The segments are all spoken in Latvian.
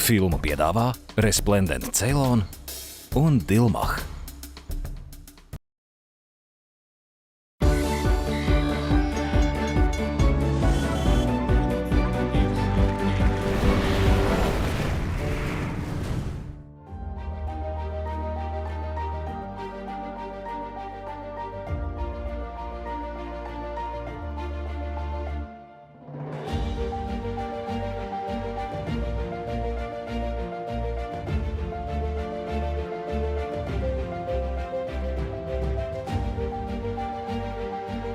Filmu piedāvā Resplendent Ceylon un Dilmah.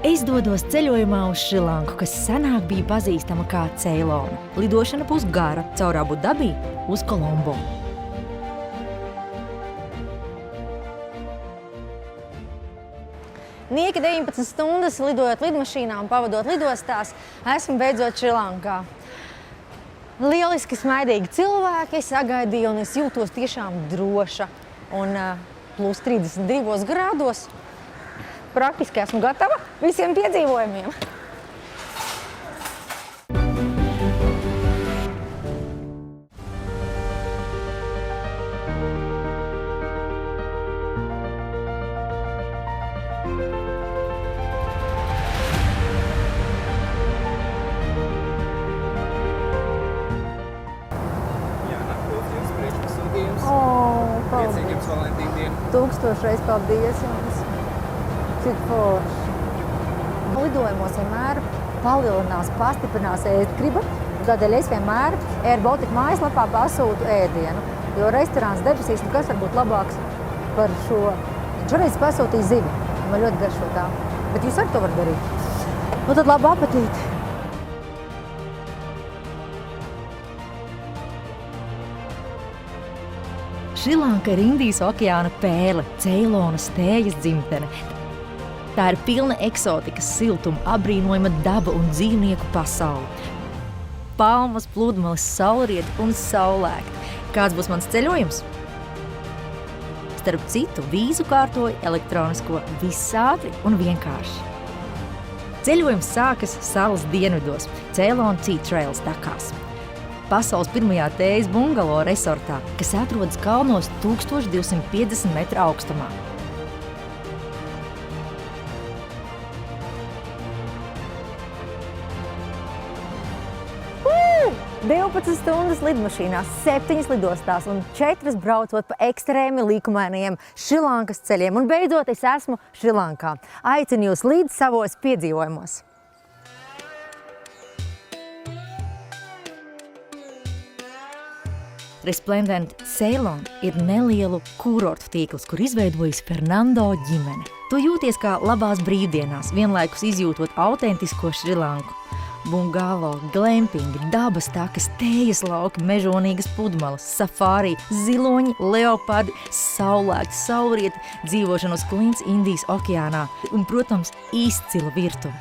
Es dodos ceļojumā uz Šrilanku, kas senāk bija pazīstama kā Ceylona. Lidošana būs gara caur Abu Dabī uz Kolombo. Nieki 19 stundas lidojot lidmašīnā un pavadot lidostās, esmu beidzot Šrilankā. Lieliski smaidīgi cilvēki, es sagaidīju un es jūtos tiešām droša. Un plus 32 grādos. Praktiski esmu gatava visiem piedzīvojumiem. Priecīgiem Valentīna dienu. 1000 reiz paldies jums. Cik forši. Lidojumos vienmēr palielinās, pastiprinās ēstgriba. Tādēļ es vienmēr Air Baltica mājaslapā pasūtu ēdienu. Jo restorāns debesīs, kas var būt labāks par šo. Šoreiz pasūtīju zivi. Man ļoti garšo tā. Bet jūs arī to varat darīt. Nu tad labu apetīti. Šrilanka ir Indijas okeāna pērle, Ceylonas tējas dzimtene. Tā ir pilna eksotikas, siltuma, apbrīnojama daba un dzīvnieku pasaule. Palmas, pludmales, saulrieti un saulēkti. Kāds būs mans ceļojums? Starp citu, vīzu kārtoju elektronisko visātri un vienkārši. Ceļojums sākas salas dienvidos, Ceylon Sea Trails takās. Pasaules pirmajā tējas bungalo resortā, kas atrodas kalnos 1250 metru augstumā. Uu! 12 stundas lidmašīnā, 7 lidostās un 4 braucot pa ekstrēmi līkumainajiem Šrilankas ceļiem. Un beidzot es esmu Šrilankā. Aicinu jūs līdz savos piedzīvojumos. Resplendent Ceylon ir nelielu kūrortu tīkls, kur izveidojas Fernando ģimene. Tu jūties kā labās brīvdienās, vienlaikus izjūtot autentisko Šrilanku. Bungalo, glamping, dabas takas, tējas lauki, mežonīgas pludmales, safāri, ziloņi, leopardi, saulēkti, saulrieti, dzīvošana uz klints Indijas okeānā un, protams, izcila virtuve.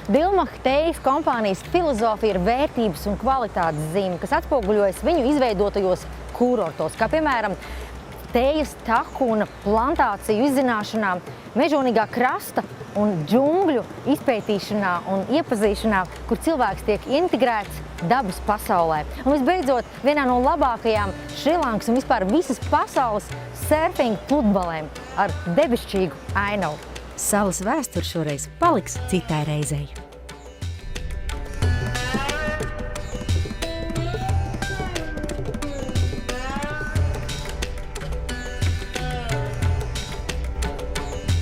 Dilmah tējas kompānijas filozofija ir vērtības un kvalitātes zīme, kas atspoguļojas viņu izveidotajos kūrortos, kā piemēram tējas taku un plantāciju izzināšanā, mežonīgā krasta un džungļu izpētīšanā un iepazīšanā, kur cilvēks tiek integrēts dabas pasaulē. Un visbeidzot, vienā no labākajām Šrilankas un vispār visas pasaules surfinga pludmalēm ar debesšķīgu ainavu. Salas vēsture šoreiz paliks citai reizei.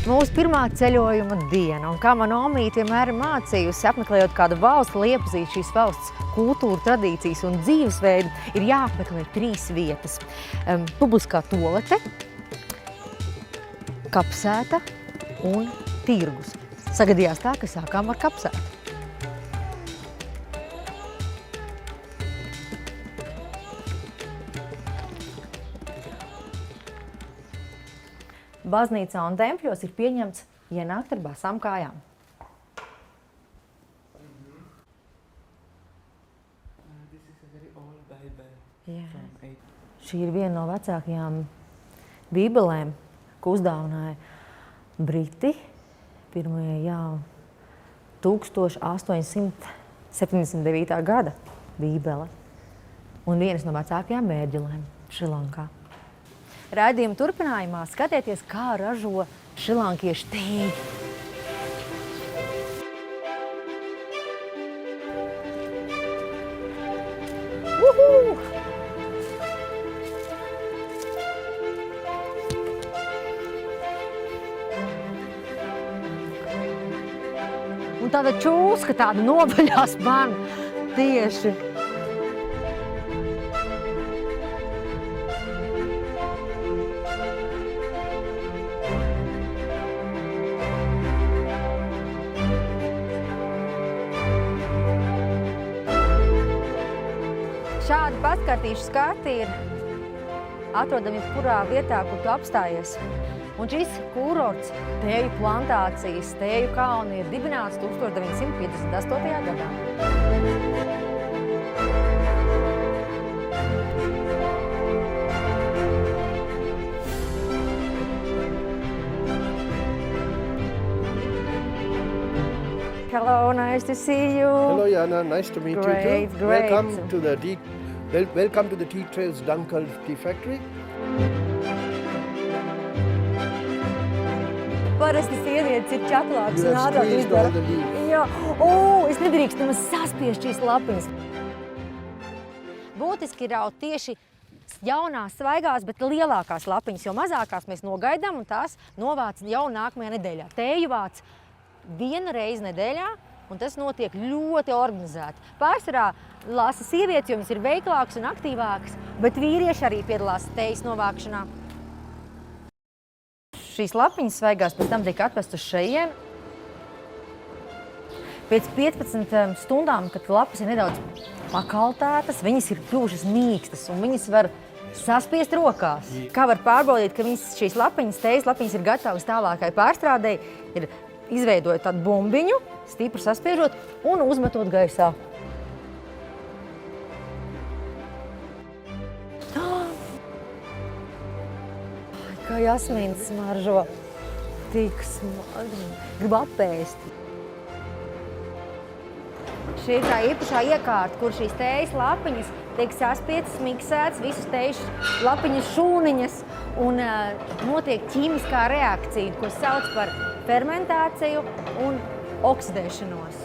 Mūsu pirmā ceļojuma diena, un kā mana omīte vienmēr ir mācījusi, apmeklējot kādu valsti, lai iepazītu šīs valsts kultūru, tradīcijas un dzīvesveidu, ir jāapmeklē 3 vietas. Publiskā toalete, kapsēta un tirgus. Sagadījās tā, ka sākām ar kapsētu. Baznīcā un tempļos ir pieņemts ienākt ar basām kājām. Šī ir viena no vecākajām bībelēm, ko uzdāvināja Briti pirmajā 1879. gada. Bībele un vienas no vecākajām mērģelēm Šrilankā. Raidījuma turpinājumā skatieties, kā ražo šrilankiešu tēju. Un tāda čūska tāda nobaļās man tieši. Šādi paskartīšu skati ir atrodami jebkurā vietā, kur tu apstājies. Un šis kurorts, tēju plantācijas, tēju kalni ir dibināts 1958. gadā. Hello, nice to see you. Hello, Jana. Nice to meet Great, you too. great. Welcome to the Tea Trails Dunkeld Tea Factory. Parasti sievietes ir čaklākas You un have ātrāk squeezed izdara. all the leaves. Jā, es nedrīkstu nemaz saspiest šīs lapiņas. Būtiski raut tieši jaunās, svaigās, bet lielākās lapiņas, jo mazākās mēs nogaidām un tās novāc jau nākamajā nedēļā. Tēju vāc vienu reizi nedēļā, un tas notiek ļoti organizēti. Pārsvarā lasa sievietes, jo viņas ir veiklākas un aktīvākas, bet vīrieši arī piedalās tējas novākšanā. Šīs lapiņas svaigās pēc tam tiek atvest uz šejienu. Pēc 15 stundām, kad lapas ir nedaudz pakaltētas, viņas ir kļuvušas mīkstas un viņas var saspiest rokās. Kā var pārbaudīt, ka šīs lapiņas, tējas lapiņas ir gatavas tālākai pārstrādei, ir izveidojot tādu bumbiņu, stipri saspiežot un uzmetot gaisā. Kā jasmīns smaržo, tik smagi, gribu apēst. Šī ir tā īpašā iekārta, kur šīs tējas lapiņas tiek saspiestas, miksētas, visas tējas lapiņas šūniņas un notiek ķīmiskā reakcija, ko sauc par fermentāciju un oksidēšanos.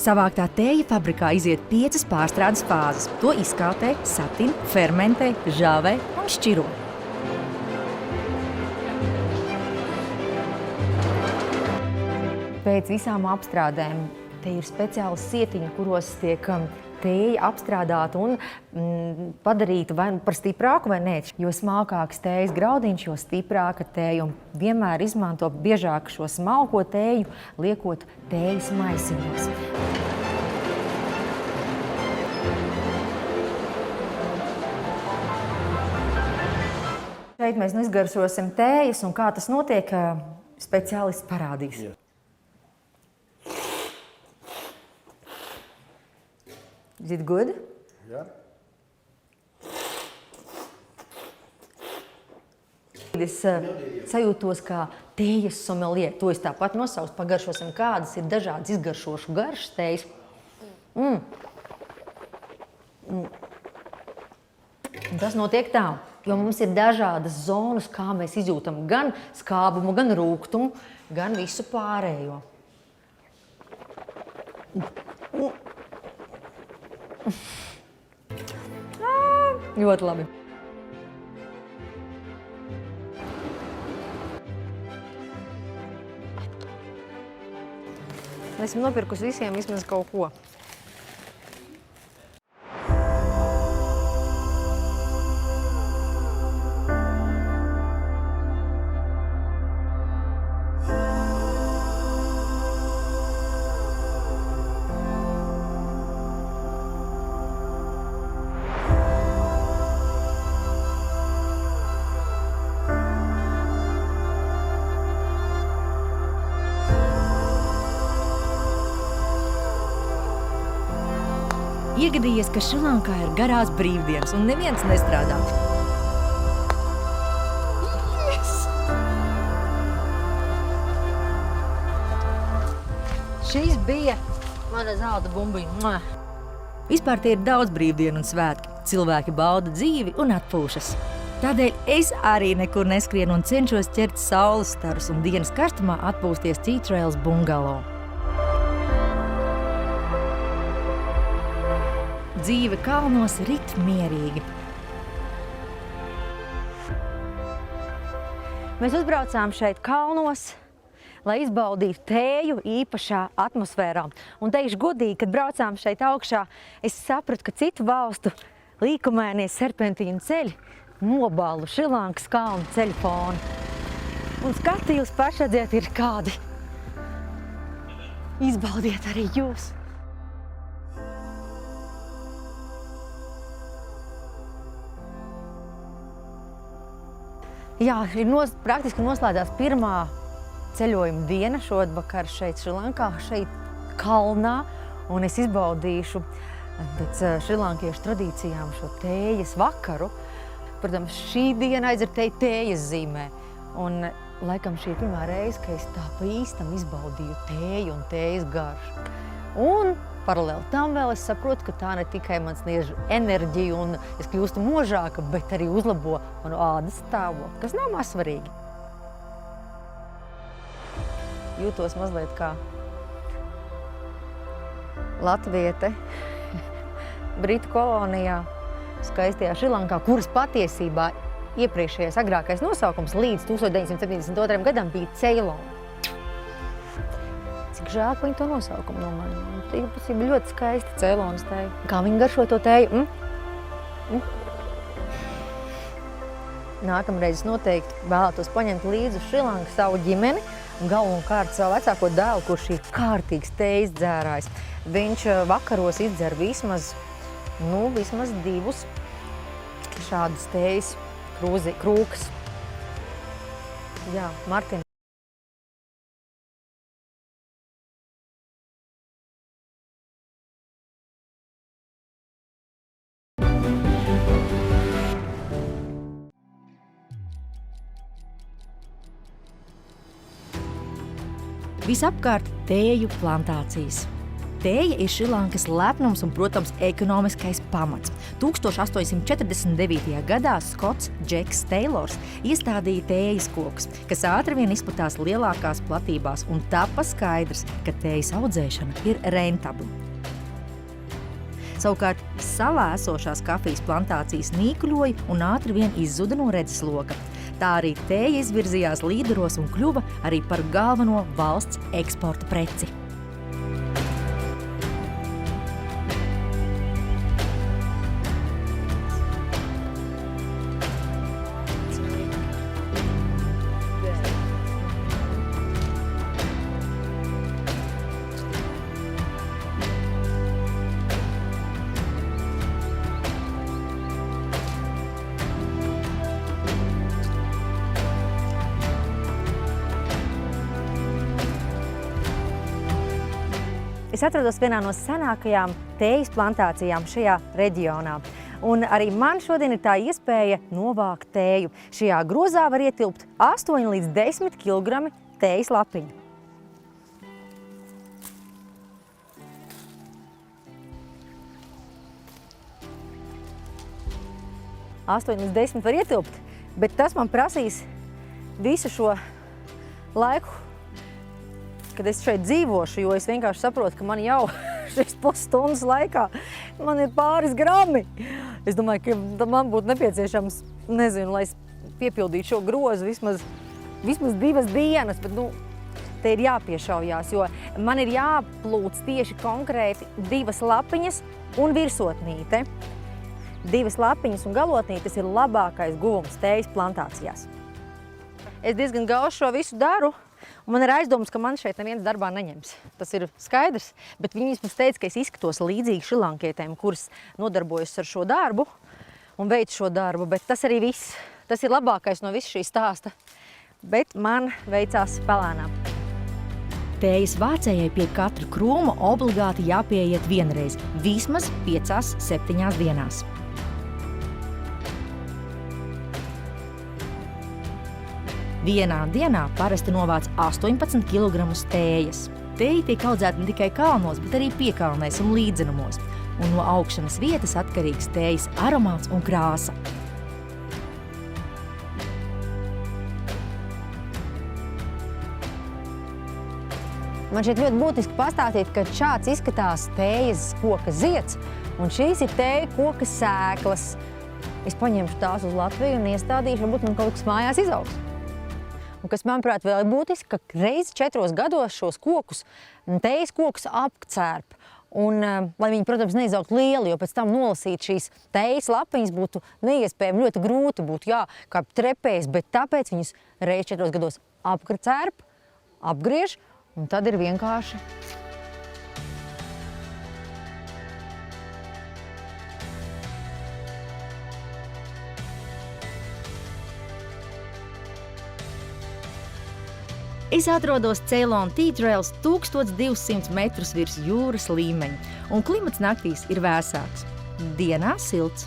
Savāktā tēja fabrikā iziet 5 pārstrādes fāzes. To izkaltē, satina, fermentē, žāvē un šķiro. Pēc visām apstrādēm te ir speciāli sietiņi, kuros tiek tēja apstrādāta un padarīta vai par stiprāku vai nē. Jo smalkāks tējas graudiņš, jo stiprāka tēja. Un vienmēr izmanto biežāk šo smalko tēju, liekot tējas maisiņos. Šeit mēs izgaršosim tējas, un kā tas notiek, speciālists parādīs. Yeah. Is it good? Yeah. Es sajūtos kā tējas somelie. To es tāpat nosaucu, pagaršosim, kādas ir dažādas izgaršošu garšas tējas. Tas notiek tā, jo mums ir dažādas zonas, kā mēs izjūtam gan skābumu, gan rūgtumu, gan visu pārējo. Ļoti labi. Esmu nopirkusi visiem vismaz kaut ko. Iegadījies, ka Šrilankā ir garās brīvdienas un neviens nestrādā. Yes! Šīs bija mana zelta bumbiņa. Vispār tie ir daudz brīvdienu un svētki. Cilvēki bauda dzīvi un atpūšas. Tādēļ es arī nekur neskrienu un cenšos ķert saules starus un dienas karstumā atpūsties Tea Trails bungalo. Dzīve kalnos rit mierīgi. Mēs uzbraucām šeit kalnos, lai izbaudītu tēju īpašā atmosfērā. Un teikšu godīgi, kad braucām šeit augšā, es sapratu, ka citu valstu līkumainie serpentīnu ceļi nobalu Šrilankas kalnu ceļu fonu. Un skati jūs paši redziet ir kādi. Izbaudiet arī jūs. Jā, ir praktiski noslēdzās pirmā ceļojuma diena šodvakar šeit Šrilankā, šeit kalnā. Un es izbaudīšu pēc šrilankiešu tradīcijām šo tējas vakaru. Protams, šī diena aizvērtēja tējas zīmē. Un laikam šī ir pirmā reize, ka es tā pa īstam izbaudīju tēju un tējas garšu. Un paralēli tam vēl es saprotu, ka tā ne tikai man sniedz enerģiju un es kļūstu možāka, bet arī uzlabo manu ādas stāvokli, kas nav maz svarīgi. Jūtos mazliet kā latviete Britu kolonijā, skaistajā Šrilankā, kuras patiesībā iepriekšējais agrākais nosaukums līdz 1972. gadam bija Ceilona. Cik žēl, ka viņi to nosaukumu nomainīja. Tas bija ļoti skaisti Ceilonas tēja. Kā viņi garšo to tēju? Nākamreiz noteikti vēlētos paņemt līdzi uz Šrilanku savu ģimeni un galvenokārt savu vecāko dēlu, kurš ir kārtīgs tējas dzērājs. Viņš vakaros izdzer vismaz 2 šādas tējas krūkas. Jā, Martin. Visapkārt tēju plantācijas. Tēja ir Šrilankas lepnums un, protams, ekonomiskais pamats. 1849. gadā Skots Džeks Teilors iestādīja tējas kokus, kas ātri vien izplatās lielākās platībās, un tapa skaidrs, ka tējas audzēšana ir rentabla. Savukārt salā esošās kafijas plantācijas nīkuļoja un ātri vien izzuda no redzesloka. Tā arī tēja izvirzījās līderos un kļuva arī par galveno valsts eksporta preci. Es atrodos vienā no senākajām tējas plantācijām šajā reģionā. Un arī man šodien ir tā iespēja novākt tēju. Šajā grozā var ietilpt 8 līdz 10 kg tējas lapiņu. Astoņi līdz 10 var ietilpt, bet tas man prasīs visu šo laiku, kad es šeit dzīvošu, jo es vienkārši saprotu, ka man jau šīs pusstundas laikā man ir pāris grami. Es domāju, ka man būtu nepieciešams, nezinu, lai es piepildītu šo grozu vismaz 2 dienas, bet te ir jāpiešaujās, jo man ir jāplūc tieši konkrēti 2 lapiņas un virsotnīte. 2 lapiņas un galotnītes ir labākais guvums tējas plantācijās. Es diezgan gauši šo visu daru. Un man ir aizdomas, ka man šeit neviens darbā neņems. Tas ir skaidrs, bet viņi mums teica, ka es izskatos līdzīgi šrilankietēm, kuras nodarbojas ar šo darbu un veic šo darbu, bet tas arī viss. Tas ir labākais no visu šī stāsta, bet man veicās pelēnām. Tējas vācējai pie katra krūma obligāti jāpieiet vienreiz, vismaz 5–7 dienās. Vienā dienā parasti novāc 18 kg tējas. Tēja tiek audzēta ne tikai kalnos, bet arī piekalnēs un līdzenumos, un no augšanas vietas atkarīgs tējas aromāts un krāsa. Man šeit ļoti būtiski pastāstīt, ka šāds izskatās tējas koka zieds, un šīs ir tēja koka sēklas. Es paņemšu tās uz Latviju un iestādīšu, varbūt man kaut kas mājās izaugs. Un kas, manuprāt, vēl ir būtiski, ka reizi 4 gados šos kokus, tējas kokus apcērp. Un, lai viņi, protams, neizaugtu lieli, jo pēc tam nolasīt šīs tējas lapiņas būtu neiespējami, ļoti grūti būtu jākāp trepēs, bet tāpēc viņus reizi 4 gados apcērp, apgriež, un tad ir vienkārši Es atrodos Ceylon Tea Trails 1200 metrus virs jūras līmeņa, un klimats naktīs ir vēsāks. Dienā silts.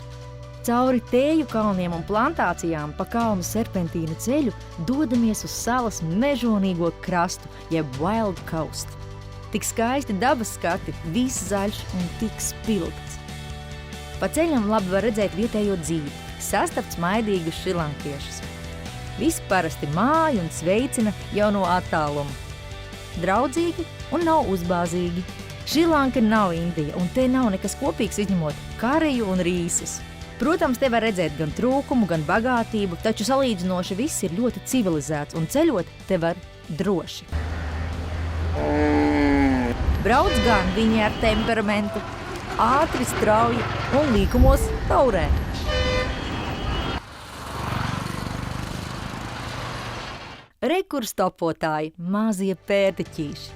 Cauri tēju kalniem un plantācijām pa kalnu serpentīnu ceļu dodamies uz salas mežonīgo krastu, jeb Wild Coast. Tik skaisti dabas skati, viss zaļš un tik spilgts. Pa ceļam labi var redzēt vietējo dzīvi, sastapt smaidīgus šrilankiešus. Visi parasti māja un sveicina jau no attāluma. Draudzīgi un nav uzbāzīgi. Šrilanka nav Indija, un te nav nekas kopīgs izņemot kariju un rīsus. Protams, te var redzēt gan trūkumu, gan bagātību, taču salīdzinoši viss ir ļoti civilizēts, un ceļot te var droši. Brauc gan viņi ar temperamentu, ātri, strauji un līkumos taurē. Rekurs topotāji, mazie pērtiķīši.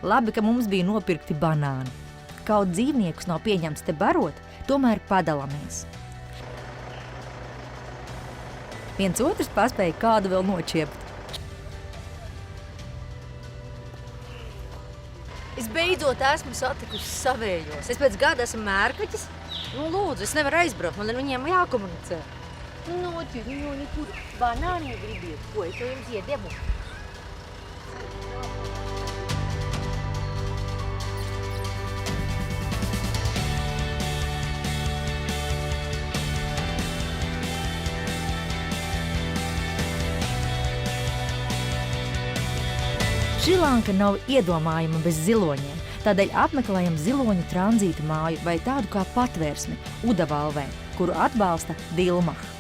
Labi, ka mums bija nopirkti banāni. Kaut dzīvniekus nav pieņemts te barot, tomēr padalāmies. Viens otrs paspēja kādu vēl nočiept. Es beidzot esmu satikusi savējos. Es pēc gada esmu mērkaķis. Lūdzu, es nevaru aizbraukt, man ar viņiem jākomunicē. Noķi, kur banāni gribiet, ko es jums iedevu? Šrilanka nav iedomājama bez ziloņiem, tādēļ apmeklējam ziloņu tranzīta māju vai tādu kā patvērsmi Udavalvē, kuru atbalsta Dilmah.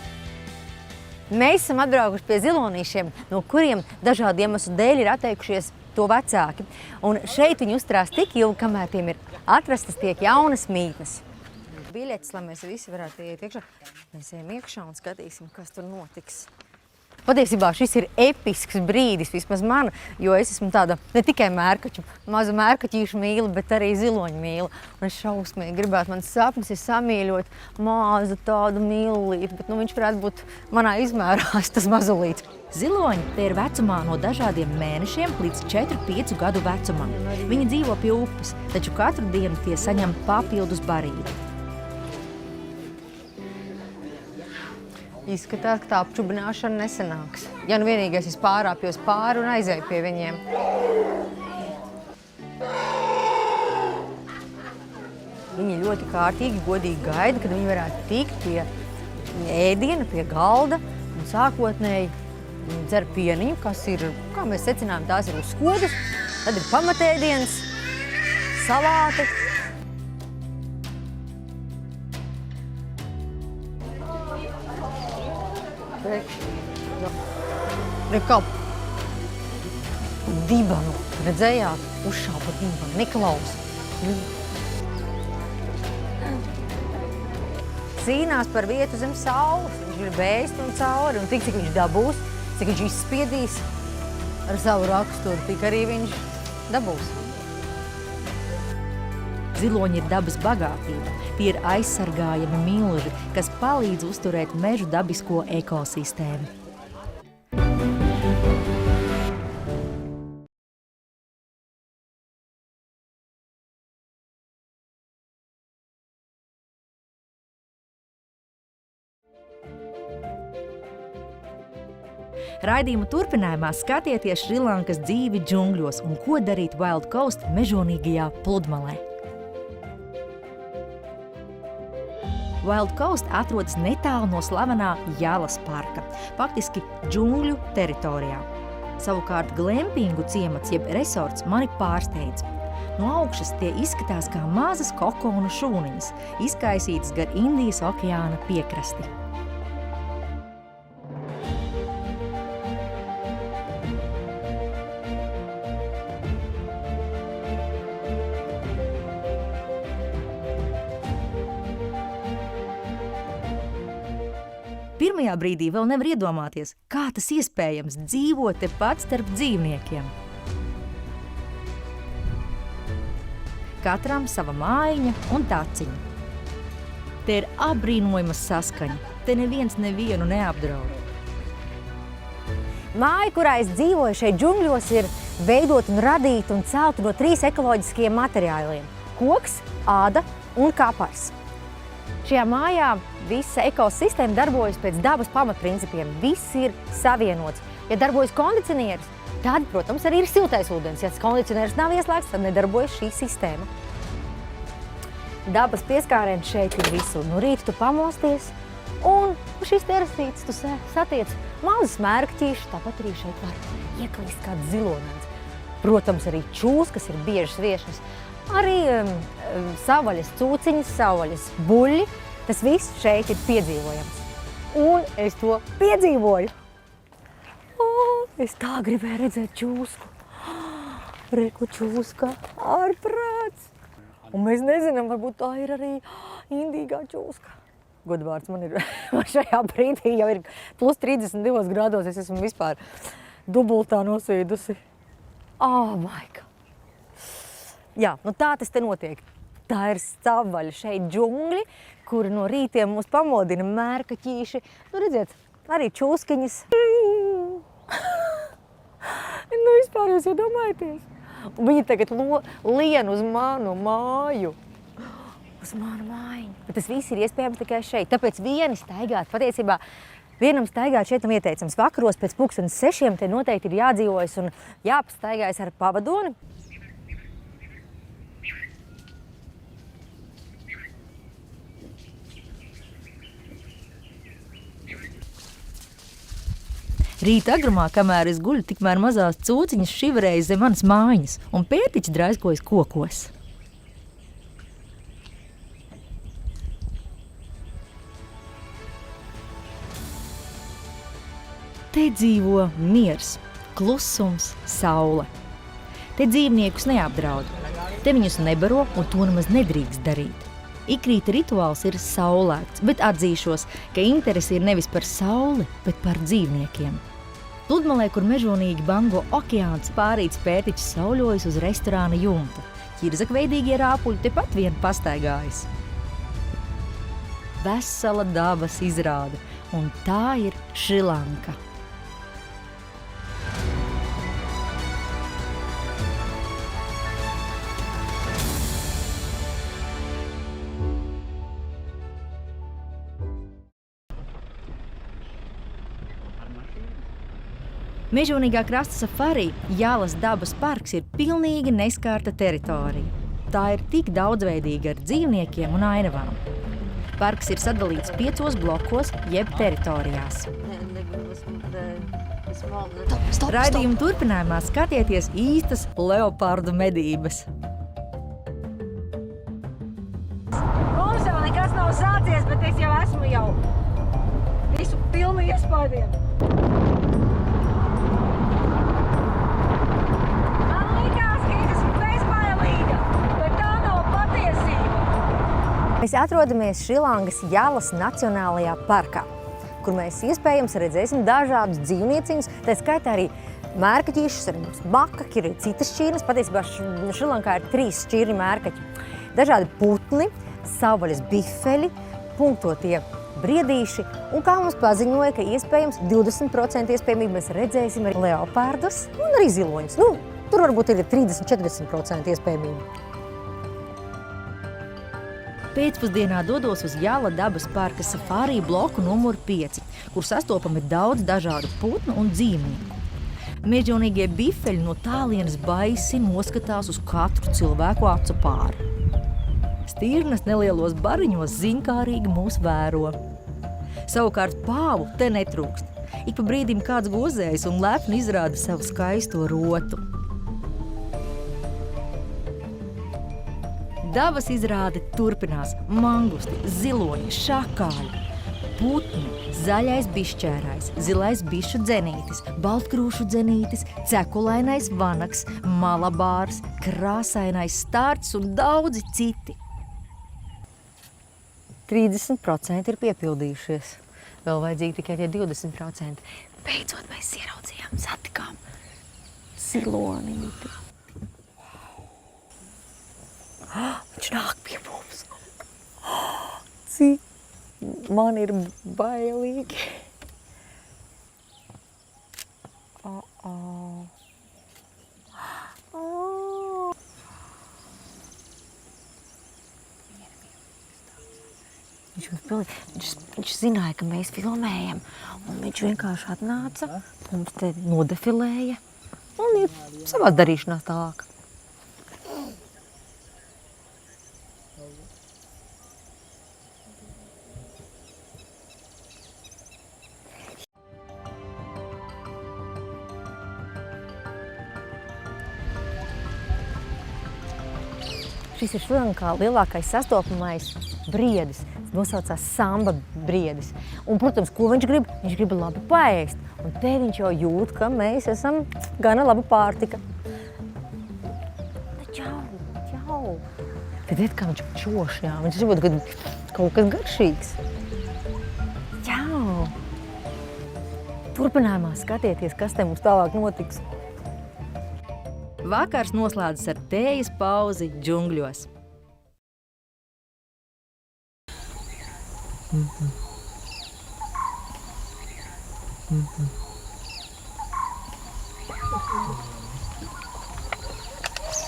Mēs esam atbraukuši pie zilonīšiem, no kuriem dažādu iemeslu dēļ ir atteikušies to vecāki. Un šeit viņi uzturās tik ilgi, kamēr tiem ir atrastas tiek jaunas mītnes. Biļetes, lai mēs visi varētu iet iekšā. Mēs ejam iekšā un skatīsim, kas tur notiks. Patiesībā šis ir episks brīdis, vismaz man, jo es esmu tāda ne tikai mērkaķu, mazu mērkaķīšu mīla, bet arī ziloņu mīla. Un es šausmīgi gribētu, mans sapnis ir samīļot mazu tādu mīlulīti, bet viņš varētu būt manā izmērā, tas mazulīts. Ziloņi te ir vecumā no dažādiem mēnešiem līdz 4-5 gadu vecumam. Viņi dzīvo pie upes, taču katru dienu tie saņem papildus barību. Izskatās, ka tā apčubināšana nesanāks. Ja nu vienīgais es pārāpjos pāri un aizēju pie viņiem. Viņi ļoti kārtīgi, godīgi gaida, kad viņi varētu tikt pie ēdiena, pie galda. Un sākotnēji viņi dzer pieniņu, kas ir, kā mēs secinājām, tās ir uzskodas. Tad ir pamatēdienas, salāti. Kā dibanu, redzējāt, uzšāpa dibanu, neklausa. Cīnās par vietu zem saules, viņš grib ēst un cauri, un tik, cik viņš dabūs, cik viņš izspiedīs ar savu raksturu, tik arī viņš dabūs. Ziloņi ir dabas bagātība. Tie ir aizsargājami milži, kas palīdz uzturēt mežu dabisko ekosistēmu. Raidījuma turpinājumā skatieties Šrilankas dzīvi džungļos un ko darīt Wild Coast mežonīgajā pludmalē. Wild Coast atrodas netālu no slavenā Jālas parka, faktiski džungļu teritorijā. Savukārt glampingu ciemats jeb resorts mani pārsteidz. No augšas tie izskatās kā mazas kokonu šūniņas, izkaisītas gar Indijas okeāna piekrasti. Pirmajā brīdī vēl nevar iedomāties, kā tas iespējams dzīvot tepat starp dzīvniekiem. Katram sava mājiņa un taciņa. Te ir apbrīnojama saskaņa, te neviens nevienu neapdraud. Māja, kurā es dzīvoju šeit džungļos, ir veidot un radīt un celt no 3 ekoloģiskiem materiāliem – koks, āda un kapars. Šajā mājā visa ekosistēma darbojas pēc dabas pamatprincipiem. Viss ir savienots. Ja darbojas kondicionieris, tad, protams, arī ir siltais ūdens. Ja kondicionieris nav ieslēgts, tad nedarbojas šī sistēma. Dabas pieskāriens šeit ir visur. No rīta tu pamosties un šīs terasītes tu satiec mazas mērkķīšas, tāpat arī šeit var ieklīst kāds zilonēns. Protams, arī čūs, kas ir biežas viešas. Arī savvaļas cūciņas, savvaļas buļļi, tas viss šeit ir piedzīvojams. Un es to piedzīvoju. Es tā gribēju redzēt čūsku. Reku čūska, ārprāts. Un mēs nezinām, varbūt tā ir arī indīgā čūska. Godvārds man ir, šajā brīdī jau ir plus 32 grādos, es esmu vispār dubultā nosvīdusi. Oh my God! Jā, nu tā tas te notiek. Tā ir savvaļa šeit džungļi, kuri no rītiem mūs pamodina mērkaķīši. Nu, redziet, arī čūskiņas. Nu, vispār jūs iedomājaties. Un viņi tagad lien uz manu māju. Uz manu mājiņu. Bet tas viss ir iespējams tikai šeit. Tāpēc vieni staigāt, patiesībā, vienam staigāt šeit ieteicams vakaros pēc 6:00 te noteikti ir jādzīvojas un jāpastaigājas ar pavadoni. Rīta agrumā, kamēr es guļu, tikmēr mazās cūciņas šiverēja zem manas mājiņas un pērtiķi draizkojas kokos. Te dzīvo miers, klusums, saule. Te dzīvniekus neapdraud. Te viņus nebaro un to nemaz nedrīkst darīt. Ikrīta rituāls ir saulēkts, bet atzīšos, ka interesi ir nevis par sauli, bet par dzīvniekiem. Pludmalē, kur mežonīgi bango okeāns, pārīts pērtiķis sauļojas uz restorāna jumta. Ķirzakveidīgie rāpuļi tepat vien pastaigājas. Vesela dabas izrāde, un tā ir Šrilanka. Mežonīgā krasta safari Jālas dabas parks ir pilnīgi neskārta teritorija. Tā ir tik daudzveidīga ar dzīvniekiem un ainavām. Parks ir sadalīts 5 blokos jeb teritorijās. Raidījuma turpinājumā skatieties īstas leopardu medības. Mums jau nekas nav sācies, bet es jau esmu visu pilnu iespējiem. Mēs atrodamies Šrilankas Jālas Nacionālajā parkā, kur mēs iespējams redzēsim dažādus dzīvnieciņus, tā skaitā arī mērkaķīšus, arī mums makaki, ir citas šķirnes. Patiesībā Šrilankā ir 3 šķirņu mērkaķi. Dažādi putni, savvaļas bifeļi, punktotie briedīši, un kā mums paziņoja, ka iespējams 20% iespējamība mēs redzēsim arī leopārdus un arī ziloņus. Nu, tur varbūt ir 30–40% iespējamība. Pēcpusdienā dodos uz Jāla dabas parka safārī bloku numur 5, kur sastopami daudz dažādu putnu un dzīvnieku. Mežonīgie bifeļi no tālienes baisi noskatās uz katru cilvēku acu pāri. Stirnas nelielos bariņos ziņkārīgi mūs vēro. Savukārt pāvu te netrūkst. Ik pa brīdim kāds gozējas un lepni izrāda savu skaisto rotu. Dabas izrāde turpinās mangusti, ziloņi, šakāļi, putni, zaļais bišķērājs, zilais bišu dzenītis, baltkrūšu dzenītis, cekulainais vanaks, malabārs, krāsainais stārts un daudzi citi. 30% ir piepildījušies. Vēl vajadzīgi tikai tie 20%. Beidzot mēs ieraudzījām, satikām zilonīti. Viņš nāk pie mums. Cik man ir bailīgi. Viņš zināja, ka mēs filmējam, un viņš vienkārši atnāca, mums te nodefilēja un ir savās darīšanās tālāk. Šis ir Šrilankā lielākais sastopamais briedis. Tas nosaucās samba briedis. Un, protams, ko viņš grib? Viņš grib labi paēst. Un te viņš jau jūt, ka mēs esam gana laba pārtika. Čau! Tad iet, kā viņš čoš, jā. Viņš saprot, kaut kas garšīgs. Čau! Turpinājumā skatieties, kas te mums tālāk notiks. Vakars noslēdzas ar tējas pauzi džungļos.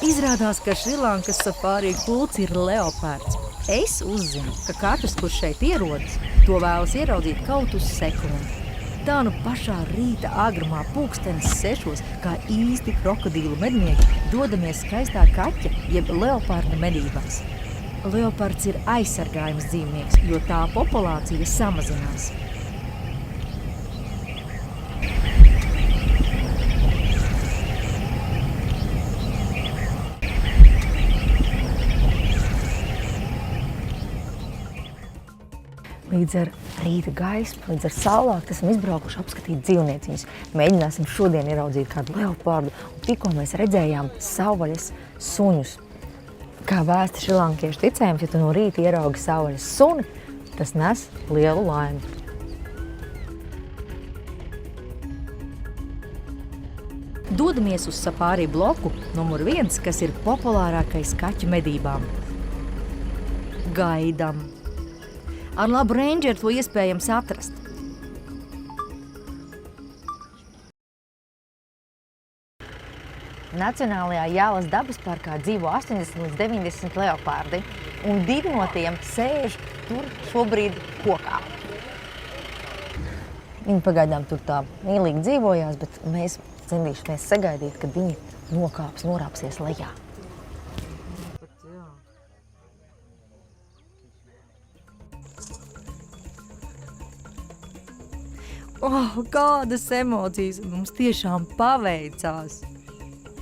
Izrādās, ka Šrilankas safārī kults ir leopards. Es uzzinu, ka katrs, kurš šeit ierodas, to vēlas ieraudzīt kaut uz sekundi. Tā nu pašā rīta agrumā pulkstenis 6, kā īsti krokodīlu mednieki, dodamies skaistā kaķa, jeb leoparda medībās. Leopards ir aizsargājums dzīvnieks, jo tā populācija samazinās. Līdz ar rīta gaismu, līdz ar saulāktu esam izbraukuši apskatīt dzīvnieciņus. Mēģināsim šodien ieraudzīt kādu leopardu, un tikko mēs redzējām savvaļas suņus. Kā vēsti šrilankiešu ticējums, ja tu no rīta ieraugi savvaļas suni, tas nes lielu laimi. Dodamies uz safārī bloku numur 1, kas ir populārākais kaķu medībām. Gaidam. Ar labu rendžeru to iespējams atrast. Nacionālajā Jālas dabas parkā dzīvo 80 līdz 90 leopardi, un 2 no tiem sēž tur šobrīd kokā. Viņi pagaidām tur tā mīlīgi dzīvojās, bet mēs centīsimies sagaidīt, kad viņi norāpsies lejā. Kādas emocijas! Mums tiešām paveicās!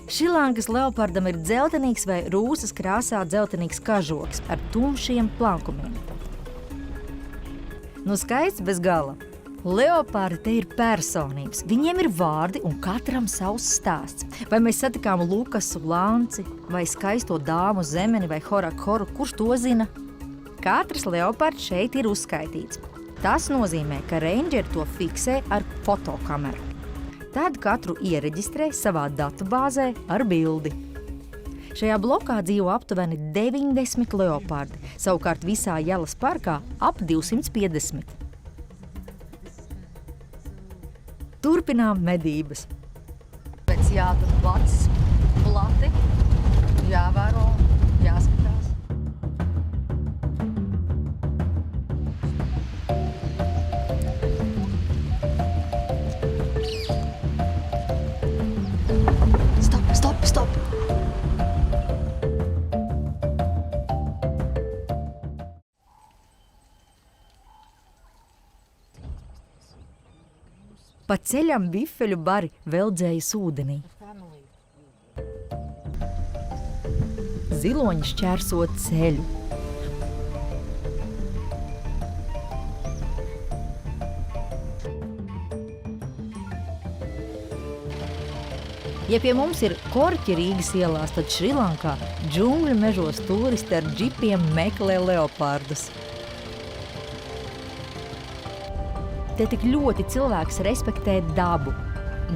Šrilankas leopardam ir dzeltenīgs vai rūsas krāsā dzeltenīgs kažoks ar tumšiem plankumiem. Nu skaists bez gala. Leopardi te ir personības. Viņiem ir vārdi un katram savs stāsts. Vai mēs satikām Lukasu Lanci, vai skaisto dāmu Zemeni vai Horakoru, kurš to zina? Katrs leopards šeit ir uzskaitīts. Tas nozīmē, ka rangeri to fiksē ar fotokameru. Tad katru iereģistrē savā datubāzē ar bildi. Šajā blokā dzīvo aptuveni 90 leopardi, savukārt visā Jālas parkā ap 250. Turpinām medības. Pēc jātur plecs plati, jāvēro, jāskatās. Pa ceļam bifeļu bari veldzējas ūdenī. Ziloņi šķērso ceļu. Ja pie mums ir korķi Rīgas ielās, tad Šrilankā džungļu mežos turisti ar džipiem meklē leopārdus. Te tik ļoti cilvēks respektē dabu.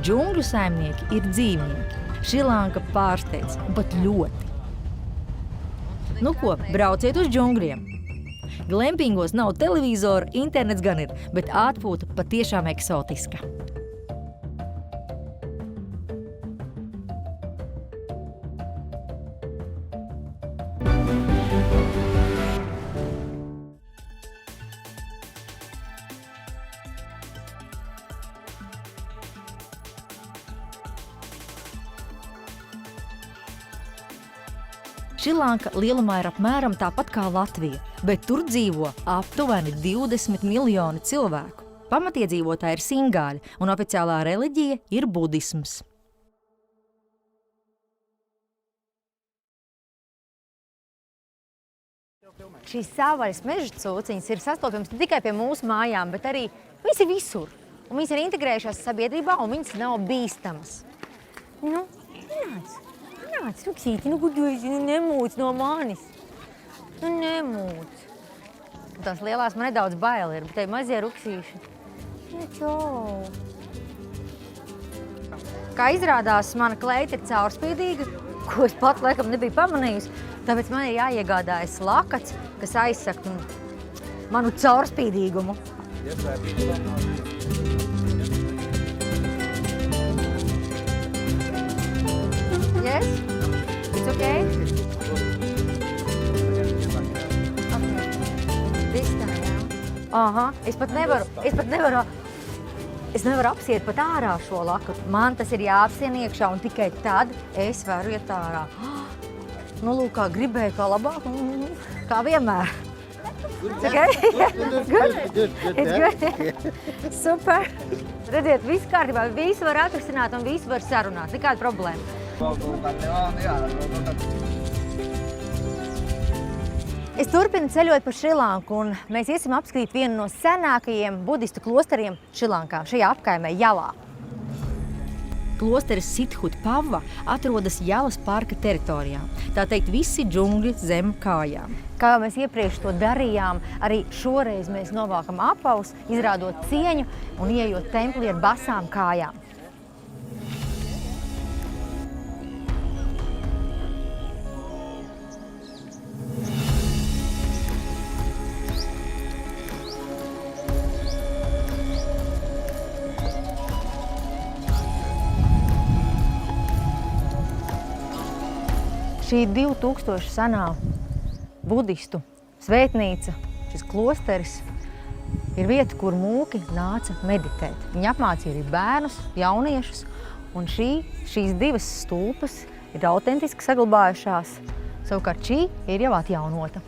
Džungļu saimnieki ir dzīvnieki. Šrilanka pārsteidz, un pat ļoti. Nu ko, brauciet uz džungļiem. Glempingos nav televizora, internets gan ir, bet atpūta patiešām eksotiska. Šrilanka lielumā ir apmēram tāpat kā Latvija, bet tur dzīvo aptuveni 20 miljoni cilvēku. Pamatiedzīvotāji ir singāļi, un oficiālā reliģija ir budisms. Šīs savvaļas meža cūciņas ir sastopams ne tikai pie mūsu mājām, bet arī viņas ir visur. Un viņas ir integrējušās sabiedrībā, un viņas nav bīstamas. Nu, nāc, Ruksīti, nu gudojies, nu nemūc no manis. Nu nemūc. Tās lielās man nedaudz baili ir, bet te mazie ruksīši. Nu, čau. Kā izrādās, mana kleita ir caurspīdīga, ko es pat laikam nebiju pamanījusi, tāpēc man ir jāiegādājas lakats, kas aizsaka manu caurspīdīgumu. Yes? It's okay? Okay. This time, jā. Aha, es nevaru apsiet pat ārā šo lakatu. Man tas ir jāapsien iekšā, un tikai tad es varu iet ārā. Nu, lūk, kā gribēju, kā labāk, kā vienmēr. It's okay? Good. It's good. Super. Redziet, viss kārtībā, visu var atrisināt un visu var sarunāt. Nekāda problēma. Es turpinu ceļot pa Šrilanku, un mēs iesim apskatīt vienu no senākajiem budistu klosteriem Šrilankā, šajā apkaimē Jalā. Klosteris Sithut Pava atrodas Jalas parka teritorijā. Tā teikt, visi džungļi zem kājām. Kā mēs iepriekš to darījām, arī šoreiz mēs novākam apaus, izrādot cieņu un ieejot templī ar basām kājām. Šī 2000 senā budistu svētnīca, šis klosteris, ir vieta, kur mūki nāca meditēt. Viņi apmācīja arī bērnus, jauniešus, un šīs divas stulpas ir autentiski saglabājušās. Savukārt šī ir jau atjaunota.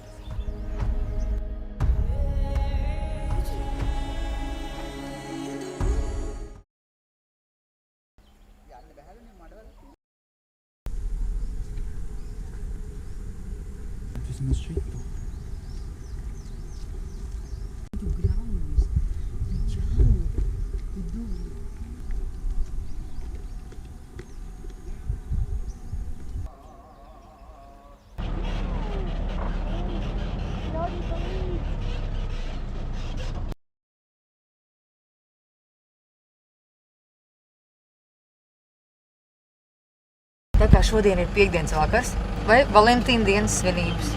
Tā kā šodien ir piekdienas vakars vai Valentīna dienas svinības.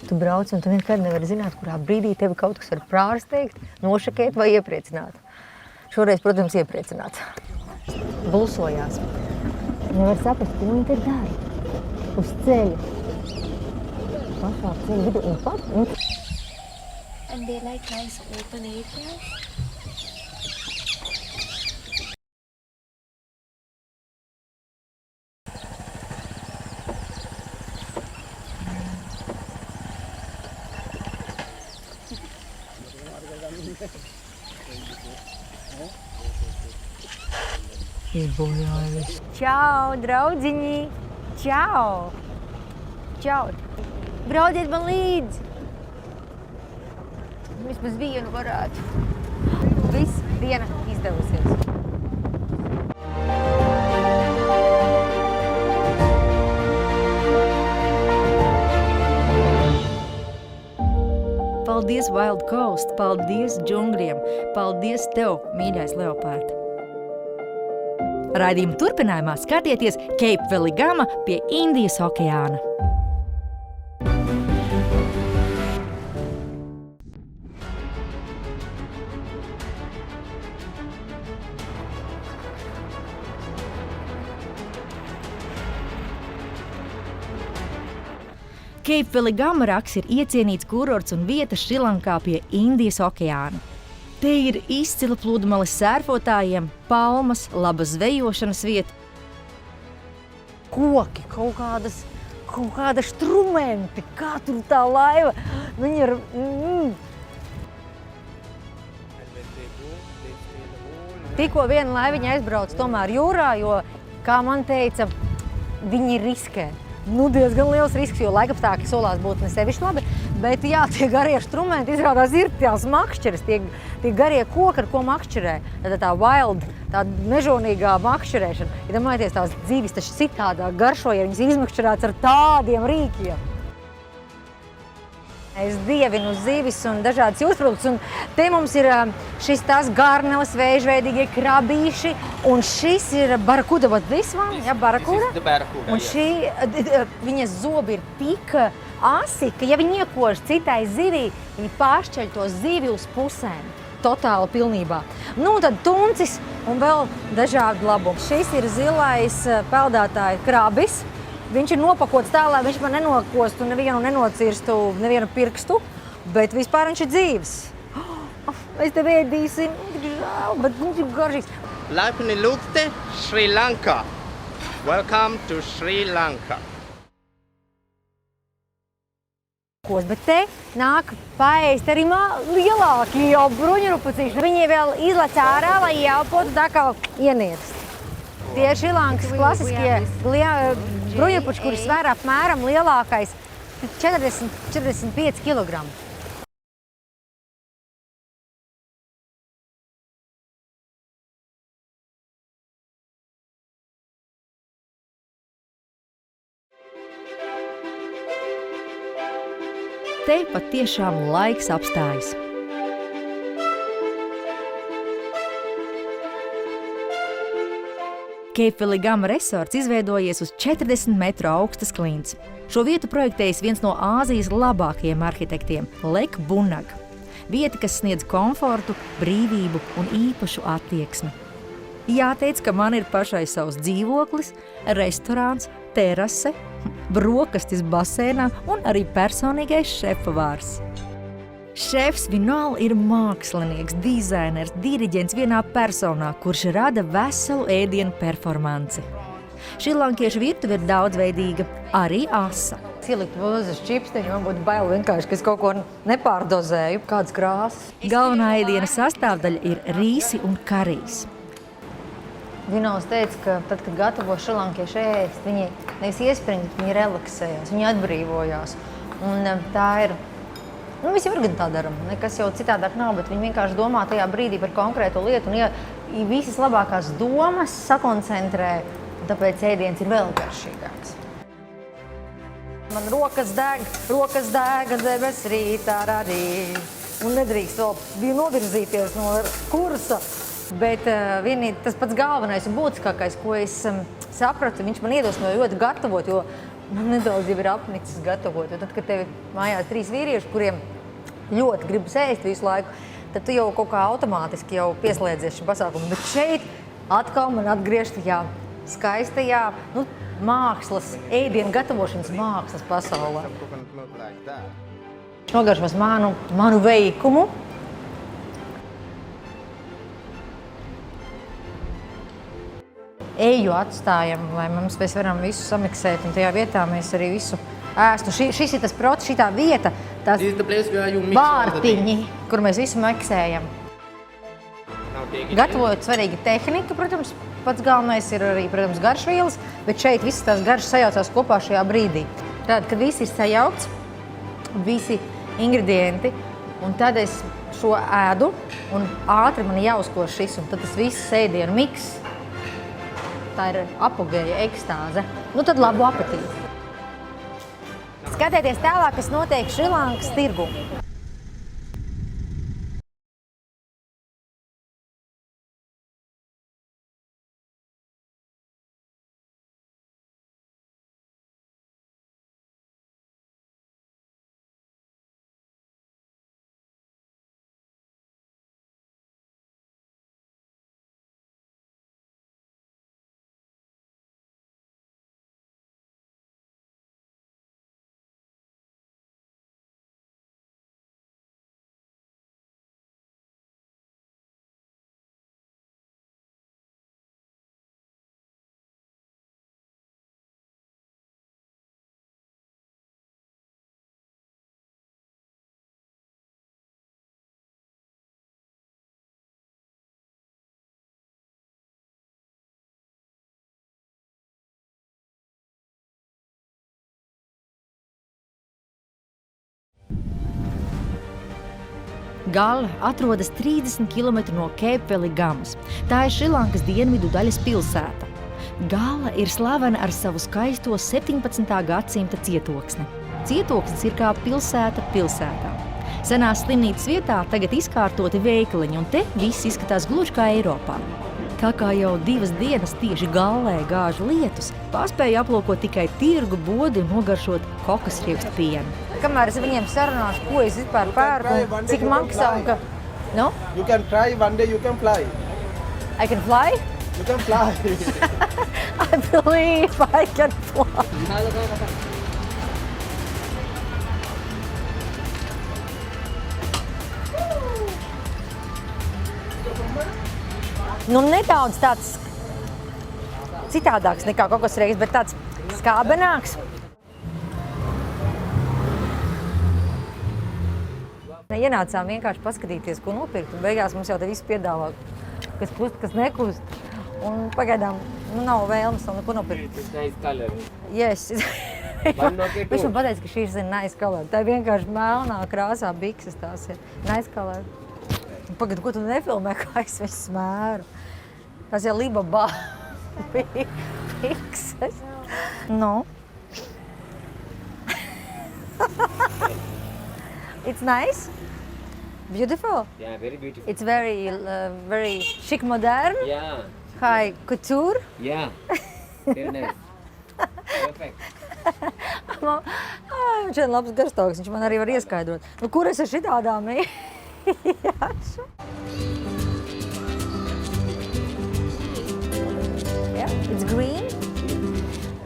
Tu brauc un tu nekad nevari zināt, kurā brīdī tevi kaut kas var prārsteikt, nošakēt vai iepriecināt. Šoreiz, protams, iepriecināt. Bulsojās. Nevar saprast, ko viņi te dara. Uz ceļa. Pašā ceļa vidu un pat. And they like nice open areas. Izbojāja visu. Čau, draudziņi! Čau! Čau! Braudiet man līdzi! Vismaz vienu varētu. Viss diena izdevusies. Paldies Wild Coast, paldies džungļiem, paldies tev, mīļais leopārd! Raidījuma turpinājumā skatieties Cape Veligama pie Indijas okeāna. Cape Veligama raks ir iecienīts kurorts un vieta Šrilankā pie Indijas okeāna. Te ir izcila pludmales sērfotājiem, palmas, laba zvejošanas vieta. Koki, kaut kāda štrumenti, kā tur tā laiva. Viņi ir... Tikko viena laiviņa aizbrauc tomēr jūrā, jo, kā man teica, viņi riskē. Nu, diezgan liels risks, jo laikapstākļi solās būt ne sevišķi labi, bet jā, tie garie štrumenti izrādās ir tās makšķeres, tie garie koki, ar ko makšķerē. Tā wild, tā mežonīgā makšķerēšana. Ja domājaties, tās dzīves taču citādāk garšo, ja viņas izmakšķerēts ar tādiem rīkiem. Es dievinu zivis un dažādas jūrproduktus, un te mums ir šis tās garneles, vēžveidīgie krabīši, un šis ir barakuda, what this one? Ja, barakuda? This is the barracuda, Un šī, viņas zobi ir tik asi, ka ja viņi iekož citai zivī, viņi pāršķeļ to zivi uz pusēm. Totāli pilnībā. Nu, un tad tuncis un vēl dažādi labumi. Šis ir zilais peldētāja krabis. Viņš ir nopakots tā, lai viņš man nenokostu, nevienu nenocirstu, nevienu pirkstu, bet vispār viņš ir dzīves. Mēs tev ēdīsim, žēl, bet viņš ir garšīgs. Laipni lūgti Sri Lanka. Welcome to Sri Lanka. Bet te nāk paēst arī lielāki jau bruņurupucīši. Viņi vēl izlec ārā, lai ieelpotu tā kā ienirst. Tie ir Šrilankas klasiskie bruņurupuči, kuri svēr apmēram lielākais 40–45 kg. Te patiešām laiks apstājas. Cape Veligama resorts izveidojies uz 40 metru augstas klints. Šo vietu projektējis viens no Āzijas labākajiem arhitektiem – Lek Bunag. Vieta, kas sniedz komfortu, brīvību un īpašu attieksmi. Jāteic, ka man ir pašai savs dzīvoklis, restorāns, terase, brokastis basēnā un arī personīgais šefpavārs. Šefs Vinal ir mākslinieks, dizainers, diriģents vienā personā, kurš rada veselu ēdienu performanci. Šrilankiešu virtuve ir daudzveidīga, arī asa. Ielikt uz čipsteņu, man būtu bail vienkārši, ka es kaut ko nepārdozēju, kādas krāsas. Galvenā ēdiena sastāvdaļa ir rīsi un karijs. Vinals teica, ka tad, kad gatavo šrilankieši ēst, viņi nevis iespringt, viņi relaksējās, viņi atbrīvojās. Un tā ir, visi organi tā dara, nekas jau citādāk nav, bet viņi vienkārši domā tajā brīdī par konkrētu lietu un visas labākās domas sakoncentrē, un tāpēc ēdiens ir vēl garšīgāks. Man rokas deg, debes rītā arī. Un nedrīkst vēl novirzīties no kursa. Bet tas pats galvenais un būtiskākais, ko es sapratu, viņš man iedvesmoja ļoti gatavot, jo man nedaudz jau ir apnicis gatavot. Jo tad, kad tev mājās 3 vīrieši, kuriem ļoti gribas ēst visu laiku, tad tu jau kaut kā automātiski jau pieslēdzies šim pasākumam. Bet šeit atkal man atgriežas tajā skaistajā, mākslas, ēdienu gatavošanas mākslas pasaulē. Nogaršos manu veikumu. Eju atstājam, lai mēs varam visu samiksēt, un tajā vietā mēs arī visu ēstu. Šis ir tas process, šitā vieta, tās This is the place where you mix all the vārtiņi, things. kur mēs visu miksējam. Now take it. Gatavojot svarīga tehnika, protams, pats galvenais ir arī, protams, garšvielas, bet šeit visas tās garšas sajaucās kopā šajā brīdī. Tad, kad viss ir sajaukts, visi ingredienti, un tad es šo ēdu, un ātri man jāuzkož šis, un tad tas viss ēdienu miks. Tā ir apogēja ekstāze. Nu tad labu apetīti! Skatieties tālāk, kas notiek Šrilankas tirgu. Gala atrodas 30 km no Keipveligamas. Tā ir Šrilankas dienvidu daļas pilsēta. Gala ir slavena ar savu skaisto 17. gadsimta cietoksni. Cietoksnis ir kā pilsēta pilsētā. Senās slimnīcas vietā tagad izkārtoti veikaliņi, un te viss izskatās gluži kā Eiropā. Tā kā jau 2 dienas tieši Gallē gāž lietus, paspēja aplūkot tikai tirgu, bodi un nogaršot kokosriekstu pienu. Kamēr es viņiem sarunāšu, ko es vispār pērku, cik maksā un ka... Nu? You can try one day, you can fly. I can fly? You can fly. I believe I can fly. Nu, nedaudz tāds citādāks nekā kokosrieksts, bet tāds skābenāks. Ienācām vienkārši paskatīties, ko nopirkt, un beigās mums jau te viss piedāvā, kas kust, kas nekust. Un pagaidām nav vēlmes vēl neko nopirkt. It's nice color. Yes. One not it Viņš too. man pateica, ka šīs ir nice color. Tā ir vienkārši melnā krāsā bikses tās ir. Nice color. Pagad, ko tu nefilmē, kā es viņu smēru? Tas jau Libabā bikses. No. It's nice. Beautiful. Yeah, very beautiful. It's very chic, modern, Yeah, high couture. yeah. Very nice. Perfect. Viņš ir labs garastāvoklis, viņš man arī var ieskaidrot. Nu, kur es ar šitādām jāšu? Yeah, it's green.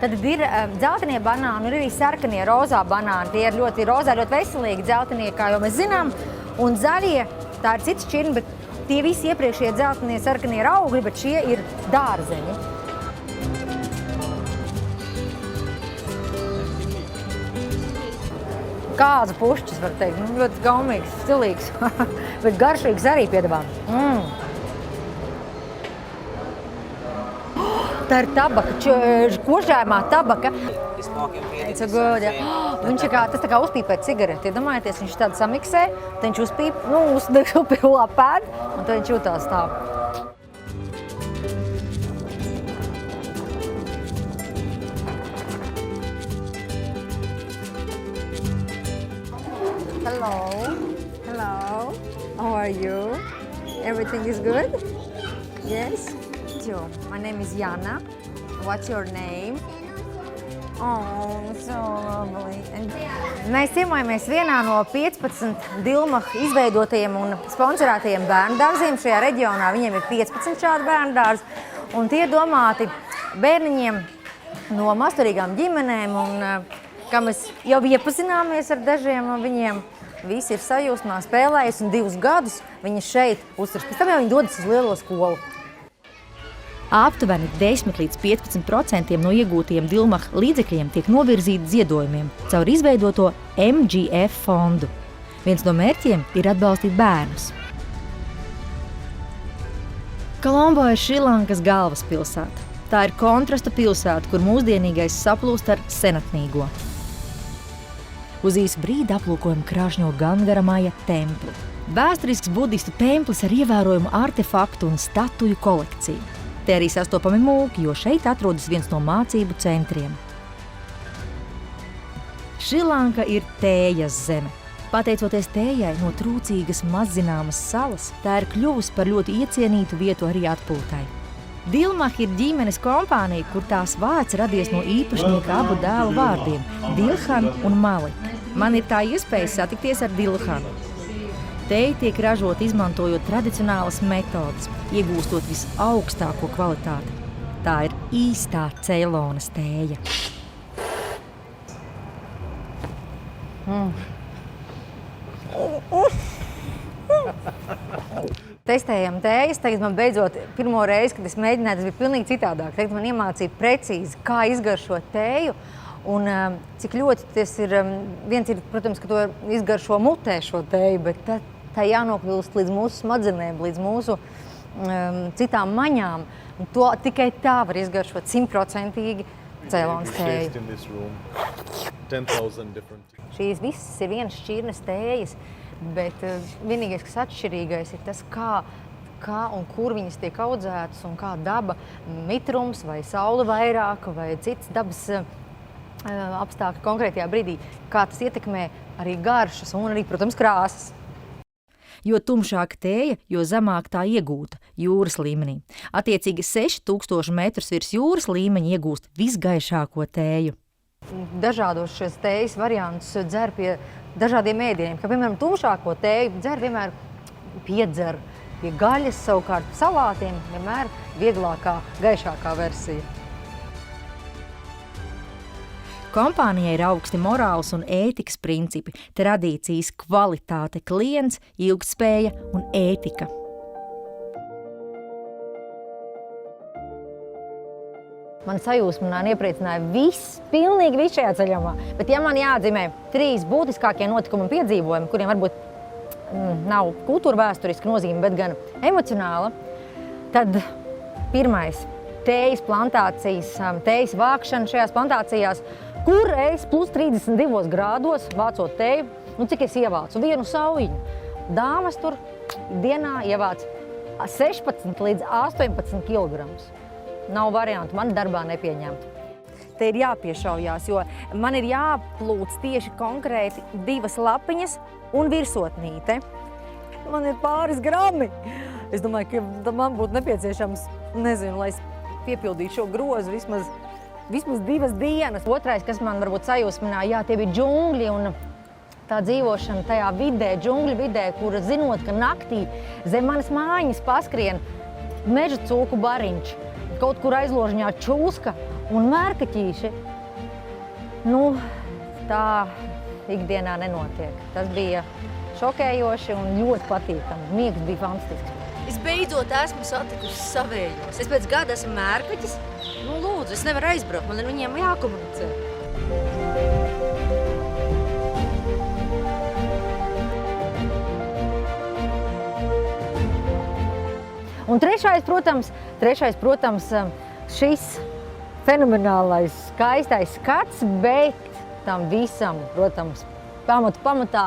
Tad ir dzeltenie banāni, ir arī sarkanie, rozā banāni. Tie ir ļoti rozā, ļoti veselīgi dzeltenie, kā jau mēs zinām. Un zaļie, tā ir cits šķirni, bet tie visi iepriekšie dzeltenie, sarkanie ir augļi, bet šie ir dārzeņi. Kāds pušķis, var teikt. Nu, ļoti gaumīgs, stilīgs, bet garšīgs arī piedāvā. Tā ir tabaka, kožājumā tabaka. It's a good, yeah. Viņš ir kā, tas tā kā uzpīpē cigareti. Iedomājieties, viņš tādu samiksē, tad viņš uzpīp, uzpīpulā pēd, un tad viņš jūtās tā. Hello. Hello. How are you? Everything is good? Yes? So, my name is Jana. What's your name? Oh, so lovely. And... Mēs ciemojamies vienā no 15 Dilmaha izveidotajiem un sponsorētajiem bērnu dārziem. Šajā reģionā viņiem ir 15 šādi bērnu dārzi, un tie ir domāti bērniņiem no masturīgām ģimenēm, un kā mēs jau iepazināmies ar dažiem no viņiem, visi ir sajūsmā spēlējusi, un 2 gadus viņi šeit uzturas. Pēc tam jau viņi dodas uz lielo skolu. Aptuveni 10 līdz 15% no iegūtajiem Dilmaha līdzekļiem tiek novirzīti ziedojumiem caur izveidoto MGF fondu. Viens no mērķiem ir atbalstīt bērnus. Kolombo ir Šrilankas galvaspilsēta. Tā ir kontrasta pilsēta, kur mūsdienīgais saplūst ar senatnīgo. Uz īsu brīdi aplūkojam krāšņo Gangara Maja templi. Vēsturisks budistu templis ar ievērojumu artefaktu un statuju kolekciju. Te arī sastopami mūki, jo šeit atrodas viens no mācību centriem. Šrilanka ir tējas zeme. Pateicoties tējai no trūcīgas mazzināmas salas, tā ir kļuvusi par ļoti iecienītu vietu arī atpūtai. Dilmah ir ģimenes kompānija, kur tās vārds radies no īpašnieka abu dēlu vārdiem – Dilhan un Malik. Man ir tā iespēja satikties ar Dilhanu. Tēja tiek ražota izmantojot tradicionālas metodas, iegūstot visaugstāko kvalitāti. Tā ir īstā Ceilonas tēja. Testējam tējas, tagad man beidzot pirmo reizi, kad es mēģināju, tas bija pilnīgi citādāk. Tagad man iemācīja precīzi, kā izgaršot tēju un cik ļoti tas ir, viens ir, protams, ka to izgaršo mutē šo tēju, bet tā jānokļūst līdz mūsu smadzenēm, līdz mūsu citām maņām. Un to tikai tā var izgaršot 100% Ceilonas tēju. Šīs visas ir vienas šķirnes tējas. Bet vienīgais, kas atšķirīgais, ir tas, kā un kur viņas tiek audzētas un kā daba, mitrums vai saule vairāk vai cits dabas apstākļi konkrētajā brīdī, kā tas ietekmē arī garšas un arī, protams, krāsas. Jo tumšāka tēja, jo zemāk tā iegūta jūras līmenī. Attiecīgi 6000 metrus virs jūras līmeņa iegūst visgaišāko tēju. Dažādos šos tējas variantus dzer pie dažādiem ēdieniem, kā piemēram tumšāko tēju dzer vienmēr piedzer pie gaļas, savukārt salātiem vienmēr vieglākā, gaišākā versija. Kompānijai ir augsti morāls un ētikas principi, tradīcijas, kvalitāte, klients, ilgtspēja un ētika. Man sajūsmināja un iepriecināja viss, pilnīgi viss šajā ceļojumā. Bet ja man jāatzīmē 3 būtiskākie notikumi un piedzīvojumi, kuriem varbūt nav kultūra vēsturiska nozīme, bet gan emocionāla, tad pirmais – tējas plantācijas, tējas vākšana šajās plantācijās, kur es plus 32 grādos vācot tēju, cik es ievācu? Vienu saujiņu. Dāmas tur dienā ievāc 16 līdz 18 kilograms. Nav variantu, man darbā nepieņemt. Te ir jāpiešaujās, jo man ir jāplūc tieši konkrēti 2 lapiņas un virsotnīte. Man ir pāris grami. Es domāju, ka man būtu nepieciešams, nezinu, lai es piepildītu šo grozu vismaz 2 dienas. Otrais, kas man varbūt sajūsmināja, tie bija džungļi un tā dzīvošana tajā vidē, džungļu vidē, kur zinot, ka naktī zem manas mājiņas paskrien meža cūku bariņš. Kaut kur aizložņā čūska un mērkaķīši. Tā ikdienā nenotiek. Tas bija šokējoši un ļoti patīkami. Miegs bija fantastisks. Es beidzot esmu satikusi savējos. Es pēc gada esmu mērkaķis. Lūdzu, es nevaru aizbraukt, man ar viņiem jākomunicē. Un trešais, protams, šis fenomenālais, skaistais skats, bet tam visam, protams, pamatā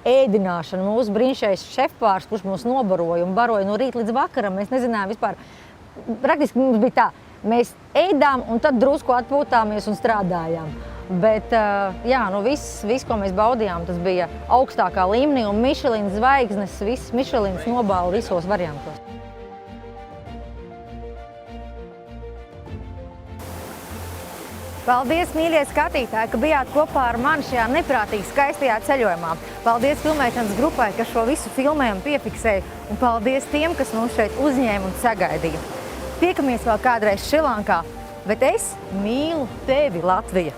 ēdināšana. Mūsu brīnišķīgais šefpārs, kurš mūs nobaroja un baroja no rīta līdz vakaram, mēs nezinājām vispār. Praktiski mums bija tā, mēs ēdām un tad drusku atpūtāmies un strādājām. Bet, viss, ko mēs baudījām, tas bija augstākā līmenī un Michelin zvaigznes, viss Michelins nobāla visos variantos. Paldies, mīļie skatītāji, ka bijāt kopā ar mani šajā neprātīgi skaistajā ceļojumā. Paldies filmēšanas grupai, kas šo visu filmē un piefiksēja, un paldies tiem, kas mums šeit uzņēma un sagaidīja. Tiekamies vēl kādreiz Šrilankā, bet es mīlu tevi, Latvija!